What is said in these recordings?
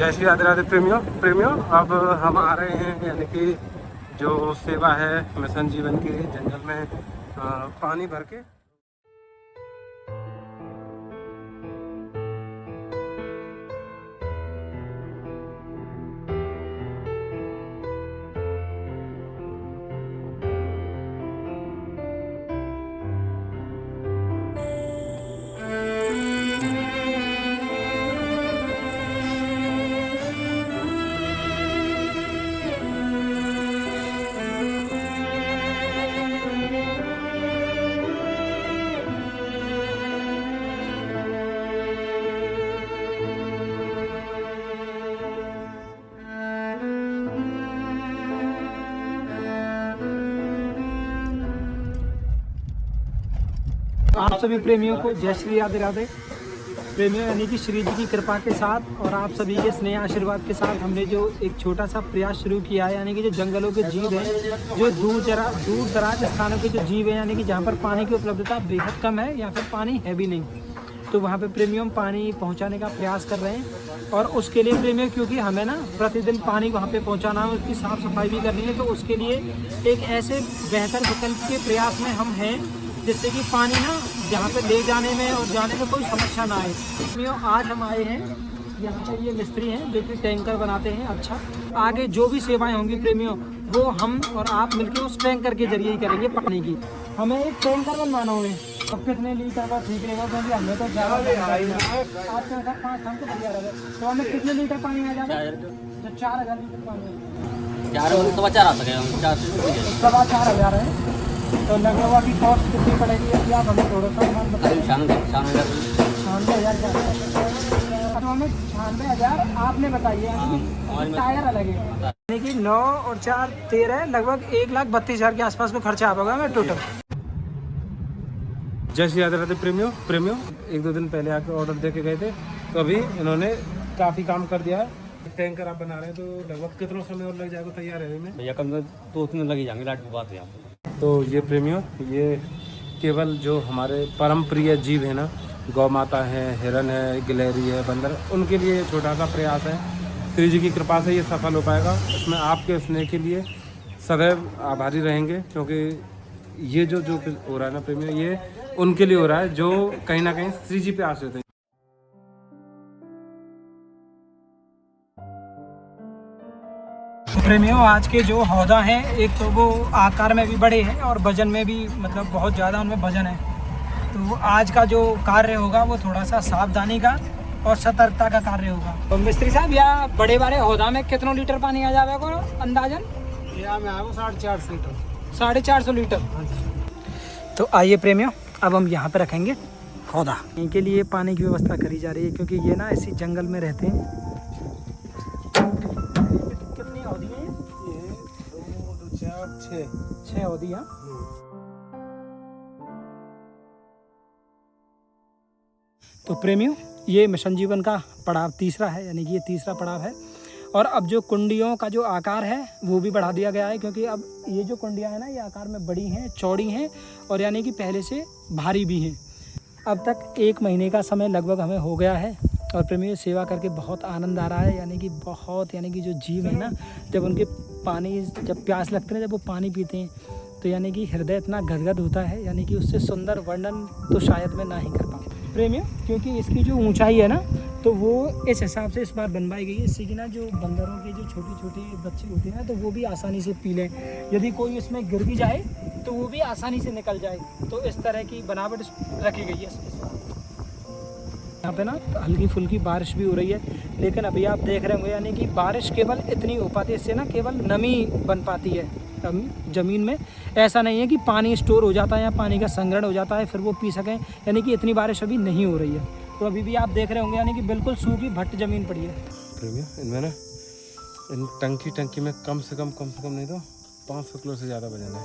जय श्री राधे राधे प्रेमियों अब हम आ रहे हैं, यानी कि जो सेवा है मिशन जीवन के जंगल में पानी भर के। आप सभी प्रेमियों को जय श्री राधे राधे। प्रेमियों, यानी कि श्री जी की कृपा के साथ और आप सभी के स्नेह आशीर्वाद के साथ हमने जो एक छोटा सा प्रयास शुरू किया है, यानी कि जो जंगलों के जीव हैं, जो दूर दराज स्थानों के जो जीव हैं, यानी कि जहाँ पर पानी की उपलब्धता बेहद कम है या फिर पानी है भी नहीं, तो वहाँ पे प्रेमियों पानी पहुँचाने का प्रयास कर रहे हैं। और उसके लिए प्रेमियों, क्योंकि हमें ना प्रतिदिन पानी वहाँ पे पहुँचाना है, उसकी साफ़ सफाई भी करनी है, तो उसके लिए एक ऐसे बेहतर विकल्प के प्रयास में हम हैं जिससे कि पानी ना जहाँ पे ले जाने में और जाने में कोई समस्या ना आए। प्रेमियों, आज हम आए हैं यहाँ पर, ये मिस्त्री हैं जो कि टैंकर बनाते हैं। अच्छा, आगे जो भी सेवाएं होंगी प्रेमियों, वो हम और आप मिलकर उस टैंकर के जरिए ही करेंगे पानी की। हमें एक टैंकर बनवाना है, अब कितने लीटर का ठीक रहेगा, क्योंकि हमें तो ज़्यादा आपके साथ 5 हम तो बढ़िया रहेगा। तो हमें कितने लीटर पानी आ जाएगा? जो 4000 लीटर पानी है, 4,500 है। तो लगवा की कॉस्ट कितनी पड़ेगी अभी आप हमें थोड़ा सा बताइए। 96,000 तो हमें 96,000 आपने बताइए, टायर अलग है, यानी कि 9 और 4 13 लगभग 1,32,000 के आसपास को खर्चा आ होगा हमें टोटल। जय श्री राधे राधे प्रेमियों 1-2 दिन पहले आके ऑर्डर दे के गए थे, तो अभी इन्होंने काफ़ी काम कर दिया है। टैंकर आप बना रहे हैं, तो लगभग कितना समय और लग जाएगा तैयार रहने में? भैया कम से कम 2-3 दिन लग ही जाएंगे, लाइट की बात है। तो ये प्रेमियों, ये केवल जो हमारे परम प्रिय जीव है ना, गौ माता है, हिरन है, गिलहरी है, बंदर, उनके लिए छोटा सा प्रयास है। श्री जी की कृपा से ये सफल हो पाएगा। इसमें आपके स्नेह के लिए सदैव आभारी रहेंगे, क्योंकि ये जो हो रहा है ना प्रेमियों, ये उनके लिए हो रहा है जो कहीं ना कहीं श्री जी पे आश्रित हैं। प्रेमियों, आज के जो हौदा हैं, एक तो वो आकार में भी बड़े हैं और वजन में भी मतलब बहुत ज़्यादा उनमें वजन है। तो आज का जो कार्य होगा वो थोड़ा सा सावधानी का और सतर्कता का कार्य होगा। तो मिस्त्री साहब, या बड़े बड़े हौदा में कितना लीटर पानी आ जाएगा अंदाजन? यहाँ में आया 450 लीटर। 450 लीटर। तो आइए प्रेमियों, अब हम यहाँ पे रखेंगे हौदा। इनके लिए पानी की व्यवस्था करी जा रही है, क्योंकि ये ना इसी जंगल में रहते हैं। कितनी हौदी है ये? 2, 4, 6 हौदी है। तो प्रेमियों, ये मिशन जीवन का पड़ाव तीसरा है, यानी कि ये तीसरा पड़ाव है। और अब जो कुंडियों का जो आकार है वो भी बढ़ा दिया गया है, क्योंकि अब ये जो कुंडियाँ हैं ना, ये आकार में बड़ी हैं, चौड़ी हैं और यानी कि पहले से भारी भी हैं। अब तक 1 महीने का समय लगभग हमें हो गया है और प्रेमियों, सेवा करके बहुत आनंद आ रहा है। यानी कि बहुत, यानी कि जो जीव है ना, जब उनके पानी, जब प्यास लगती है, जब वो पानी पीते हैं, तो यानी कि हृदय इतना गदगद होता है, यानी कि उससे सुंदर वर्णन तो शायद मैं ना ही कर पाऊँ प्रेमियों। क्योंकि इसकी जो ऊंचाई है ना, तो वो इस हिसाब से इस बार बनवाई गई है, इससे कि ना जो बंदरों के जो छोटी छोटी बच्चे होते हैं, तो वो भी आसानी से पी लें। यदि कोई इसमें गिर भी जाए तो वो भी आसानी से निकल जाए। तो इस तरह की बनावट रखी गई है। यहाँ पे ना हल्की फुल्की बारिश भी हो रही है, लेकिन अभी आप देख रहे होंगे, यानी कि बारिश केवल इतनी हो पाती है, इससे ना केवल नमी बन पाती है ज़मीन में। ऐसा नहीं है कि पानी स्टोर हो जाता है या पानी का संग्रहण हो जाता है फिर वो पी सकें, यानी कि इतनी बारिश अभी नहीं हो रही है। तो अभी भी आप देख रहे होंगे, यानी कि बिल्कुल सूखी भट्ट ज़मीन पड़ी है। प्रेमियों, इनमें ना इन टंकी में कम से कम नहीं तो 500 किलो से ज़्यादा वजन है,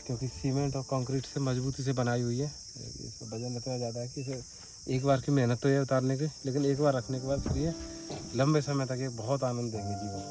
क्योंकि सीमेंट और कंक्रीट से मजबूती से बनाई हुई है। इसका वजन इतना ज़्यादा है कि इसे एक बार की मेहनत तो है उतारने की, लेकिन एक बार रखने के बाद फिर ये लंबे समय तक ये बहुत आनंद देंगे जीवन।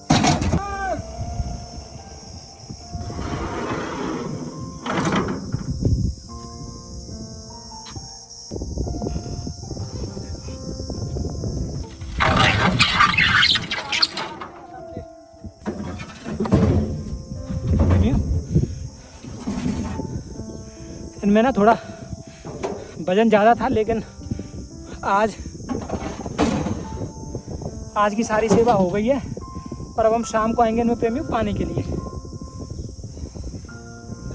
इनमें ना थोड़ा वजन ज़्यादा था, लेकिन आज की सारी सेवा हो गई है। और अब हम शाम को आएंगे इनमें प्रेमियों पानी के लिए।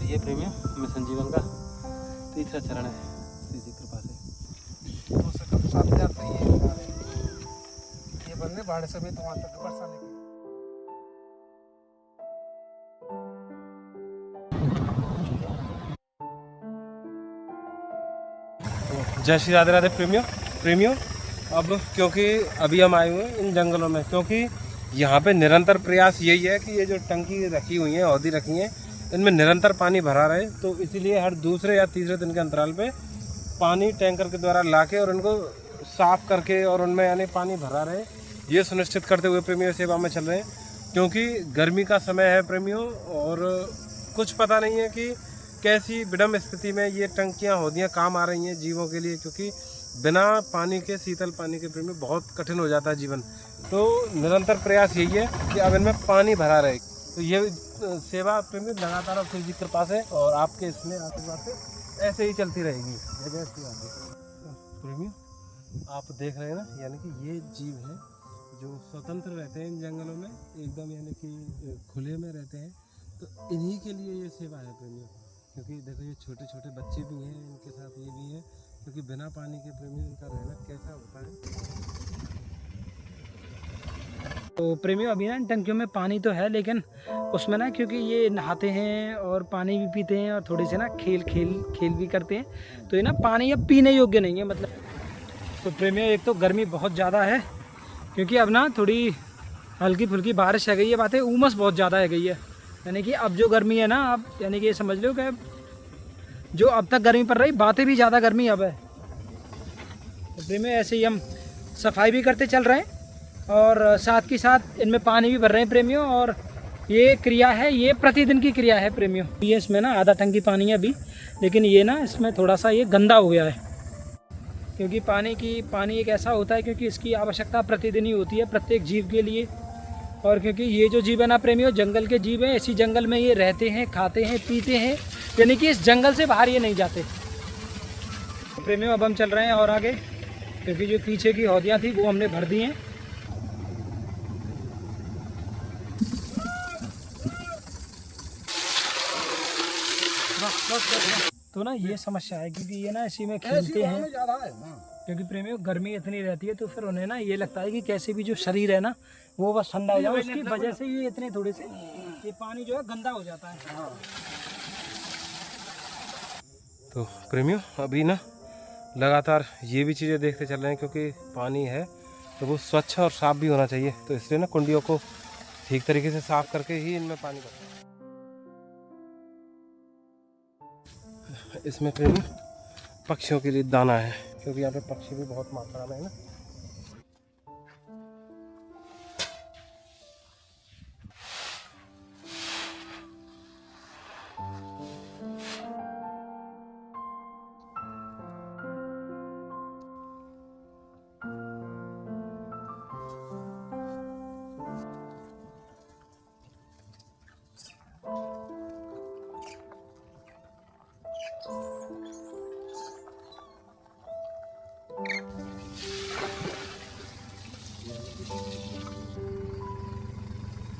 ये प्रेमियों मिशन जीवन का तीसरा चरण है श्री जी कृपा से। 7,000 ये बनने भाड़े समेत वहाँ तक बरसा लेके। जय श्री राधे राधे प्रेमियों अब क्योंकि अभी हम आए हुए हैं इन जंगलों में, क्योंकि यहाँ पे निरंतर प्रयास यही है कि ये जो टंकी रखी हुई हैं, हौदी रखी हैं, इनमें निरंतर पानी भरा रहे। तो इसीलिए हर दूसरे या तीसरे दिन के अंतराल पे पानी टैंकर के द्वारा लाके और उनको साफ करके और उनमें यानी पानी भरा रहे, ये सुनिश्चित करते हुए प्रेमियों सेवा में चल रहे हैं। क्योंकि गर्मी का समय है प्रेमियों, और कुछ पता नहीं है कि कैसी विषम स्थिति में ये टंकियाँ हौदियाँ काम आ रही हैं जीवों के लिए, क्योंकि बिना पानी के, शीतल पानी के प्रेमियों बहुत कठिन हो जाता है जीवन। तो निरंतर प्रयास यही है कि अब इनमें पानी भरा रहे। तो ये सेवा प्रेमियों लगातार अब श्री जी कृपा से और आपके इसमें आशीर्वाद से ऐसे ही चलती रहेगी। जय श्री राधे। प्रेमियों आप देख रहे हैं ना, यानी कि ये जीव हैं जो स्वतंत्र रहते हैं इन जंगलों में, एकदम यानी कि खुले में रहते हैं। तो इन्हीं के लिए ये सेवा है प्रेमियों, क्योंकि देखो ये छोटे छोटे बच्चे भी हैं, इनके साथ ये भी हैं, क्योंकि बिना पानी के प्रेमियों इनका रहना कैसा होता है। तो प्रेमियों अभी ना टंकियों में पानी तो है, लेकिन उसमें ना क्योंकि ये नहाते हैं और पानी भी पीते हैं और थोड़े से ना खेल भी करते हैं, तो ये ना पानी अब पीने योग्य नहीं है मतलब। तो प्रेमियों एक तो गर्मी बहुत ज़्यादा है, क्योंकि अब ना थोड़ी हल्की फुल्की बारिश है गई है, बातें उमस बहुत ज़्यादा है गई है। यानी कि अब जो गर्मी है ना, अब यानी कि ये समझ लो कि जो अब तक गर्मी पड़ रही, बातें भी ज़्यादा गर्मी अब है। तो प्रेमियों ऐसे ही हम सफाई भी करते चल रहे हैं और साथ के साथ इनमें पानी भी भर रहे हैं प्रेमियों। और ये क्रिया है, ये प्रतिदिन की क्रिया है प्रेमियों। ये इसमें ना आधा टंकी पानी है अभी, लेकिन ये ना इसमें थोड़ा सा ये गंदा हो गया है, क्योंकि पानी एक ऐसा होता है, क्योंकि इसकी आवश्यकता प्रतिदिन ही होती है प्रत्येक जीव के लिए। और क्योंकि ये जो जीव है ना प्रेमियों, जंगल के जीव हैं, इसी जंगल में ये रहते हैं, खाते हैं, पीते हैं, यानी कि इस जंगल से बाहर ये नहीं जाते। प्रेमियों अब हम चल रहे हैं और आगे, क्योंकि जो पीछे की हौदियाँ थी वो हमने भर दी हैं। तो ना ये समस्या है, क्योंकि ये ना इसी में खेलते हैं, क्योंकि प्रेमियों गर्मी इतनी रहती है, तो फिर उन्हें ना ये लगता है कि कैसे भी जो शरीर है ना वो बस ठंडा हो जाए, उसकी वजह से ये इतने थोड़े से ये पानी जो है गंदा हो जाता है। तो प्रेमियों अभी ना लगातार ये भी चीज़ें देखते चल रहे हैं, क्योंकि पानी है तो वो स्वच्छ और साफ़ भी होना चाहिए। तो इसलिए ना कुंडियों को ठीक तरीके से साफ़ करके ही इनमें पानी भरना है। इसमें प्रेमी पक्षियों के लिए दाना है, क्योंकि यहाँ पे पक्षी भी बहुत मात्रा में है ना।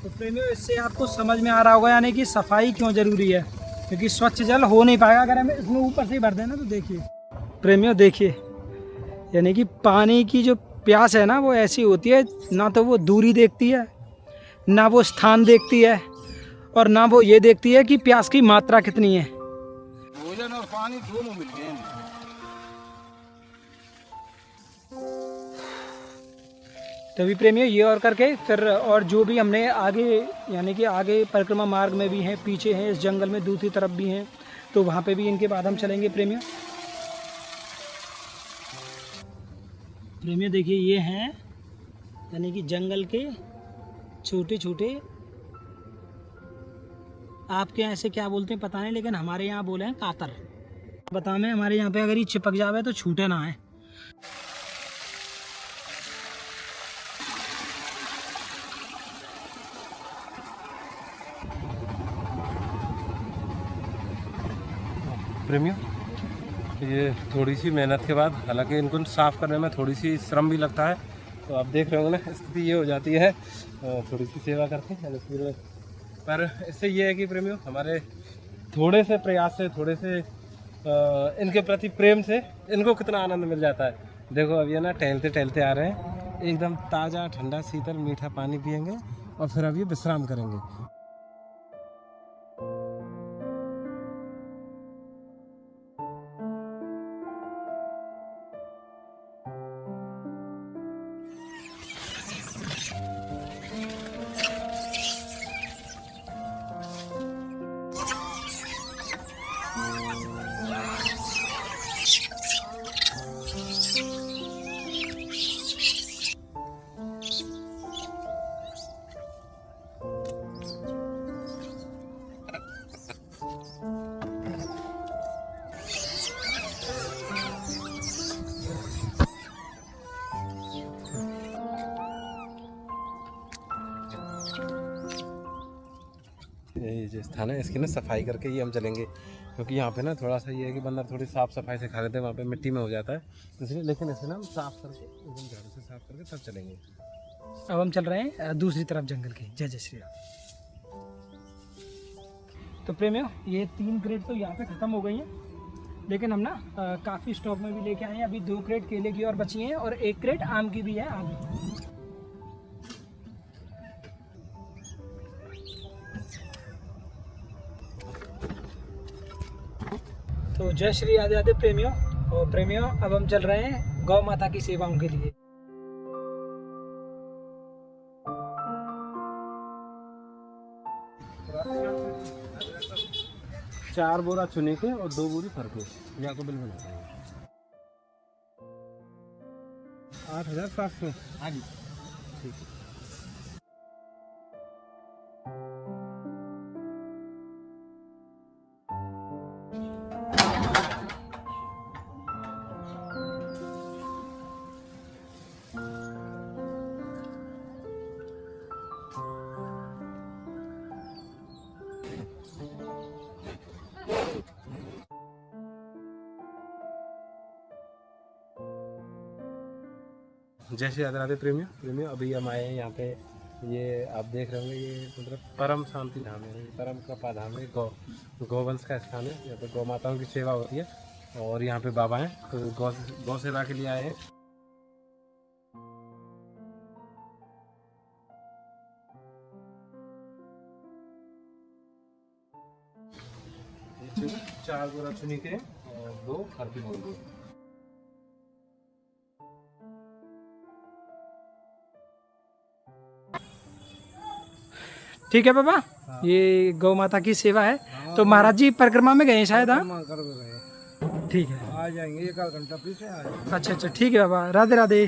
तो प्रेमियों इससे आपको समझ में आ रहा होगा यानी कि सफाई क्यों ज़रूरी है, क्योंकि स्वच्छ जल हो नहीं पाएगा अगर हमें इसमें ऊपर से ही भर देना। तो देखिए प्रेमियों, देखिए यानी कि पानी की जो प्यास है ना वो ऐसी होती है, ना तो वो दूरी देखती है, ना वो स्थान देखती है, और ना वो ये देखती है कि प्यास की मात्रा कितनी है। भोजन और पानी दोनों मिल गए। तभी प्रेमियों ये और करके फिर और जो भी हमने आगे यानी कि आगे परिक्रमा मार्ग में भी हैं, पीछे हैं, इस जंगल में दूसरी तरफ भी हैं, तो वहाँ पे भी इनके बाद हम चलेंगे प्रेमियों। प्रेमियों देखिए ये हैं यानी कि जंगल के छोटे छोटे, आपके यहाँ ऐसे क्या बोलते हैं पता नहीं, लेकिन हमारे यहाँ बोले हैं कातर। बता में हमारे यहाँ पे अगर ये चिपक जावे तो छूटे ना है। प्रेमियों ये थोड़ी सी मेहनत के बाद, हालांकि इनको साफ़ करने में थोड़ी सी श्रम भी लगता है, तो आप देख रहे होंगे ना स्थिति ये हो जाती है थोड़ी सी सेवा करके फिर। पर इससे ये है कि प्रेमियों, हमारे थोड़े से प्रयास से, थोड़े से इनके प्रति प्रेम से इनको कितना आनंद मिल जाता है। देखो अब ये ना टहलते टहलते आ रहे हैं, एकदम ताज़ा ठंडा शीतल मीठा पानी पियेंगे और फिर अब ये विश्राम करेंगे। ये जो स्थान है इसकी ना सफाई करके ही हम चलेंगे, क्योंकि यहाँ पे ना थोड़ा सा ये है कि बंदर थोड़ी साफ़ सफाई से खा लेते हैं, वहाँ पे मिट्टी में हो जाता है इसलिए। लेकिन इसे ना हम साफ़ करके एकदम झाड़ू से साफ़ करके तब चलेंगे। अब हम चल रहे हैं दूसरी तरफ जंगल की। जय जय श्री राम। तो प्रेमियों, ये 3 क्रेट तो यहाँ पे ख़त्म हो गई हैं, लेकिन हम ना काफ़ी स्टॉक में भी लेके आए हैं। अभी 2 क्रेट केले की और बची हैं और 1 क्रेट आम की भी है आगे। तो जय श्री राधे राधे प्रेमियों। और प्रेमियों, अब हम चल रहे हैं गौ माता की सेवाओं के लिए। चार बोरा चुने के और 2 बोरी फर के, या को बिल बना देंगे। 8,700। हाँ जी ठीक है। जय श्री राधे राधे प्रेमियों, अभी हम आए हैं यहाँ पे। ये आप देख रहे होंगे, ये मतलब परम शांति धाम है, परम कृपा धाम है, गौवंश का स्थान है। यहाँ पे गौ माताओं की सेवा होती है और यहाँ पे बाबा हैं, तो गौ सेवा के लिए आए हैं। चार बोरा चुनी के और 2 फर के बोरी। ठीक है बाबा, ये गौ माता की सेवा है। तो महाराज जी परिक्रमा में गए हैं शायद। हाँ ठीक है, आ जाएंगे 1 आध घंटा पीछे आ जाएंगे। अच्छा ठीक है बाबा, राधे राधे।